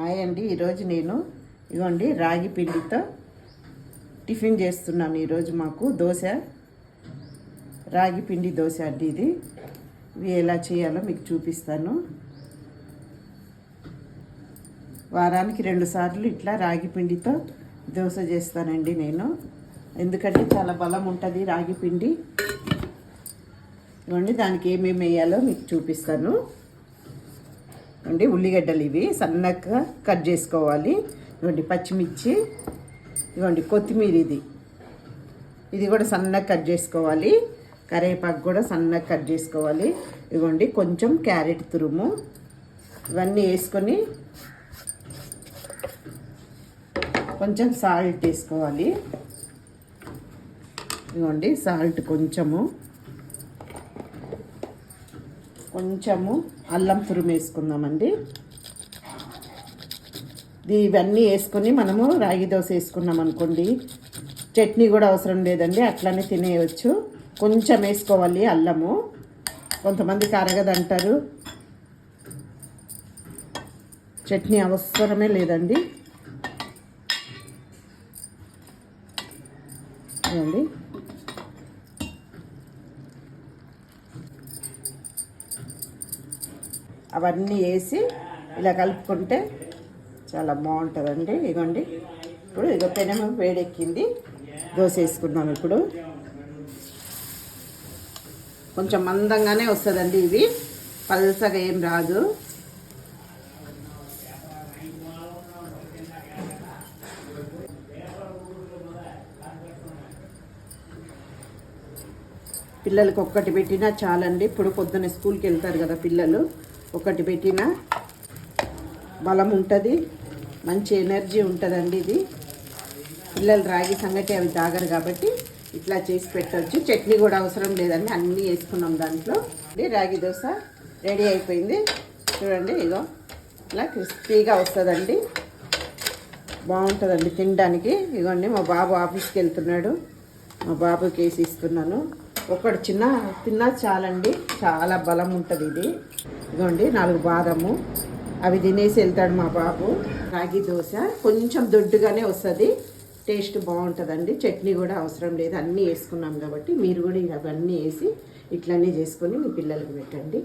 Hi అండి. ఈరోజు నేను ఇవ్వండి రాగి పిండితో టిఫిన్ చేస్తున్నాను. ఈరోజు మాకు దోశ, రాగి పిండి దోశ అండి. ఇవి ఎలా చేయాలో మీకు చూపిస్తాను. వారానికి 2 సార్లు ఇట్లా రాగి పిండితో దోశ చేస్తానండి నేను. ఎందుకంటే చాలా బలం ఉంటుంది రాగి పిండి. ఇవ్వండి దానికి ఏమేమి వేయాలో మీకు చూపిస్తాను అండి. ఉల్లిగడ్డలు ఇవి సన్నగా కట్ చేసుకోవాలి. ఇవ్వండి పచ్చిమిర్చి, ఇవ్వండి కొత్తిమీర, ఇది కూడా సన్నగా కట్ చేసుకోవాలి. కరివేపాకు కూడా సన్నగా కట్ చేసుకోవాలి. ఇవ్వండి కొంచెం క్యారెట్ తురుము, ఇవన్నీ వేసుకొని కొంచెం సాల్ట్ వేసుకోవాలి. ఇవ్వండి సాల్ట్ కొంచెము అల్లం తురుము వేసుకుందామండి. ఇవన్నీ వేసుకొని మనము రాగి దోశ వేసుకున్నాం అనుకోండి, చట్నీ కూడా అవసరం లేదండి, అట్లనే తినేయవచ్చు. కొంచెం వేసుకోవాలి అల్లము. కొంతమంది కరగదంటారు, చట్నీ అవసరమే లేదండి. చూడండి అవన్నీ వేసి ఇలా కలుపుకుంటే చాలా బాగుంటుందండి. ఇదిగోండి ఇప్పుడు ఇదో పెనము వేడెక్కింది, దోశ వేసుకున్నాం. ఇప్పుడు కొంచెం మందంగానే వస్తుందండి, ఇవి పల్సగా ఏం రాదు. పిల్లలకి ఒక్కటి పెట్టినా చాలండి. ఇప్పుడు పొద్దున్న స్కూల్కి వెళ్తారు కదా పిల్లలు, ఒకటి పెట్టినా బలం ఉంటుంది, మంచి ఎనర్జీ ఉంటుందండి. ఇది పిల్లలు రాగి సంగటి అవి తాగరు కాబట్టి ఇట్లా చేసి పెట్టవచ్చు. చట్నీ కూడా అవసరం లేదండి, అన్నీ వేసుకున్నాం దాంట్లో. రాగి దోశ రెడీ అయిపోయింది. చూడండి ఇగో ఇట్లా క్రిస్పీగా వస్తుందండి, బాగుంటుందండి తినడానికి. ఇగోండి మా బాబు ఆఫీస్కి వెళ్తున్నాడు, మా బాబుకి వేసి ఇస్తున్నాను. ఒకటి తిన్నా చాలండి, చాలా బలం ఉంటుంది ఇది. ఇదిగోండి 4 బాదము, అవి తినేసి వెళ్తాడు మా బాబు. రాగి దోశ కొంచెం దొడ్డుగానే వస్తుంది, టేస్ట్ బాగుంటుందండి. చట్నీ కూడా అవసరం లేదు, అన్నీ వేసుకున్నాం కాబట్టి మీరు కూడా అవన్నీ వేసి ఇట్లనే చేసుకొని మీ పిల్లలకి పెట్టండి.